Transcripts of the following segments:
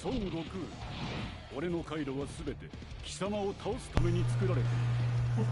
孫悟空、俺の回路はすべて貴様を倒すために作られている。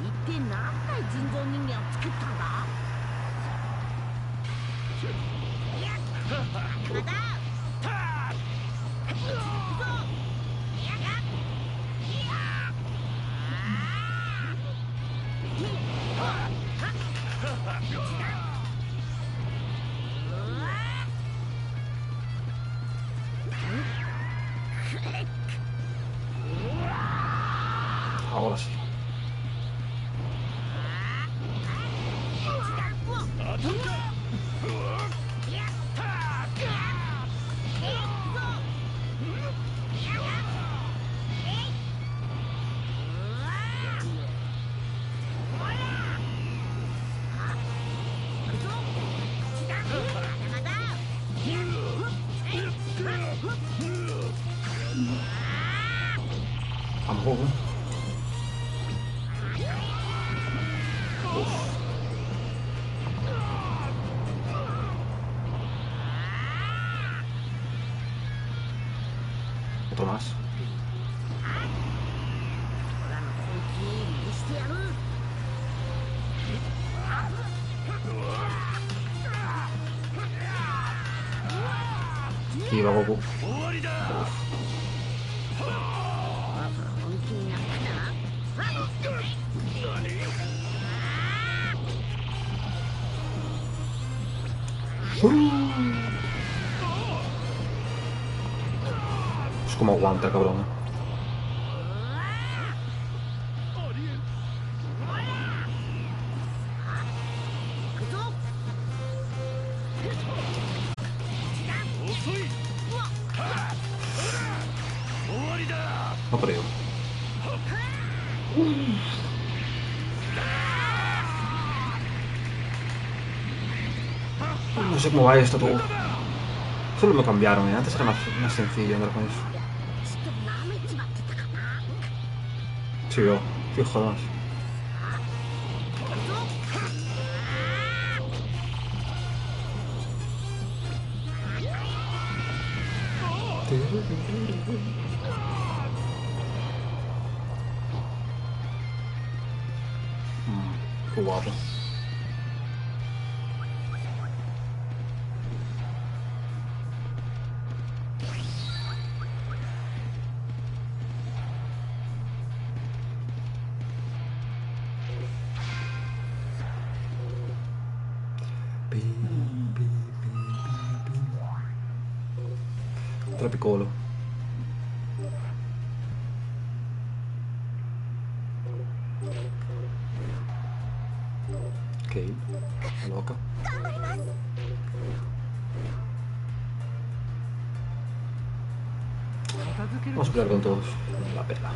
一体何体人造人間を作ったんだ。まだahora sí. Vamos, otro más. Y va Goku. Es como aguanta, cabrón. No creo. No sé cómo va esto, tú. Solo me cambiaron, antes era más sencillo andar con eso. Sí, yo, fijo más. Qué guapo. Tropicolo. Ok, loca. Vamos a pelear con todos. La perla.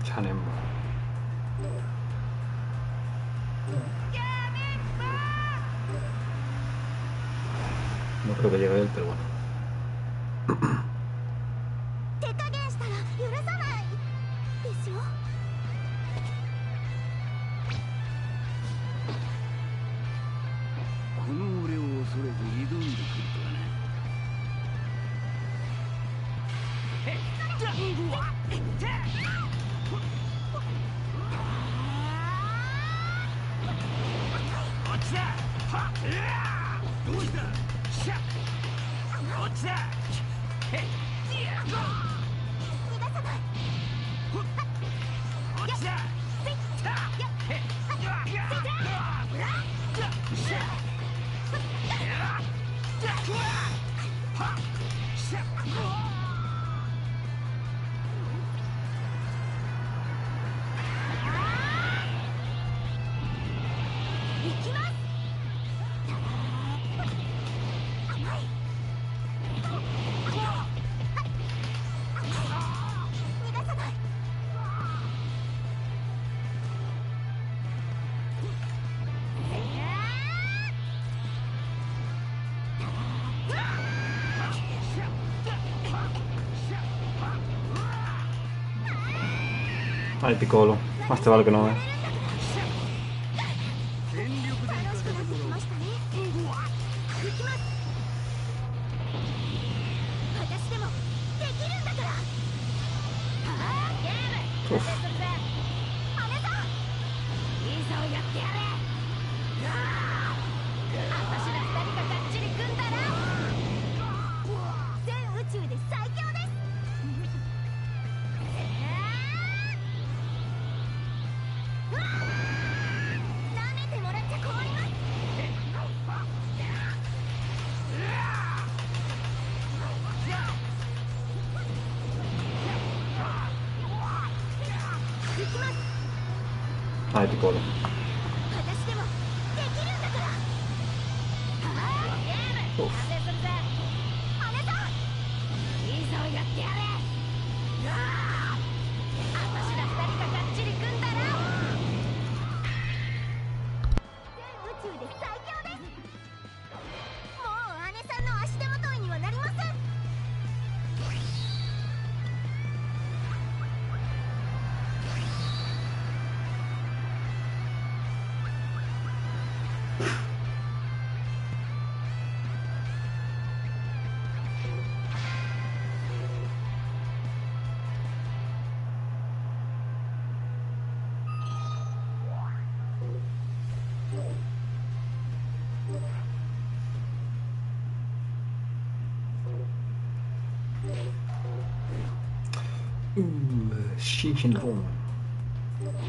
Chanem. No creo que llegue él, pero bueno. はい、ピコーロ。Más te vale que no, Uf. はい、ピコール。新鮮だ。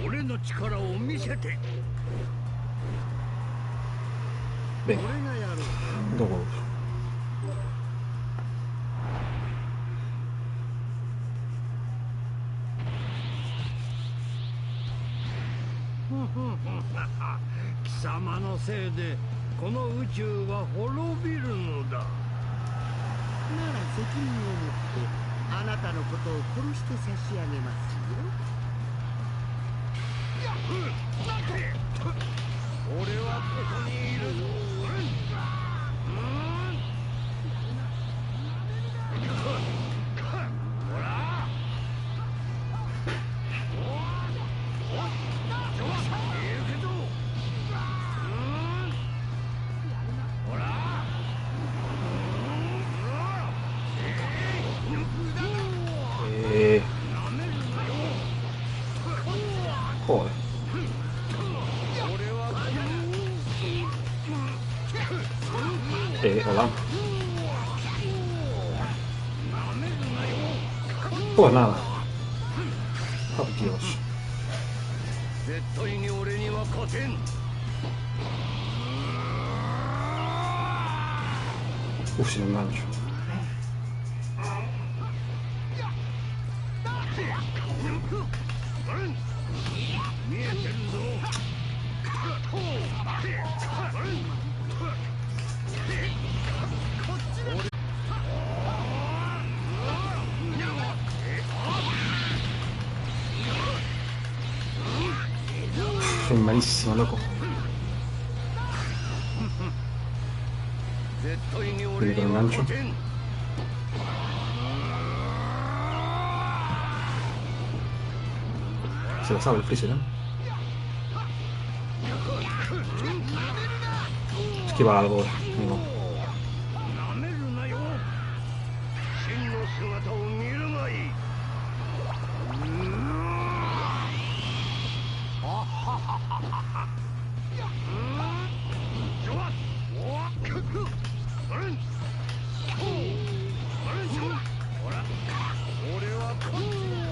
俺の力を見せて。 Bem, do gol. Kisamaのせいでこの宇宙は滅びるのだ。なら責任を持ってあなたのことを殺して差し上げますよ。俺はここにいるぞ。Joder. Hola. Pues nada. Oh, Dios. Uf, sin engancho. Soy malísimo, loco. Tiene que engancho. Se lo sabe el Freezer, ¿eh? Esquiva algo, amigo.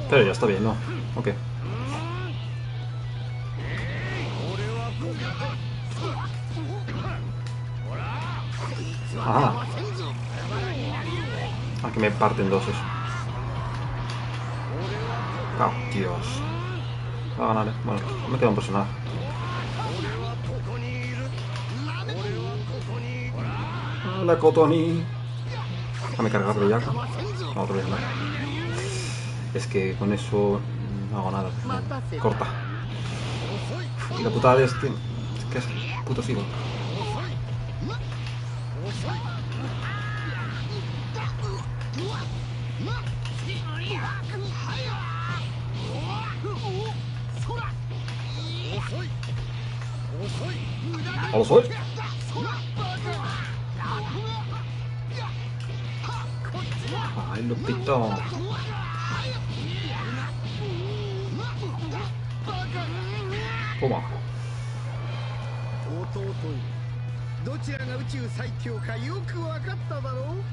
Pero ya está bien, ¿no? Ok. Ah. Ah, que me parten dos eso. Oh, Dios. Va a ganar, Bueno, me queda un personaje. La Cotoni. Déjame cargarlo ya. No, otro vez no. Es que con eso no hago nada. Corta. Y la putada de este... Es que es puto sigo. ¡Hola, soy! ¡Ay, lo pito! Toma. 弟よ、どちらが宇宙最強かよく分かっただろう。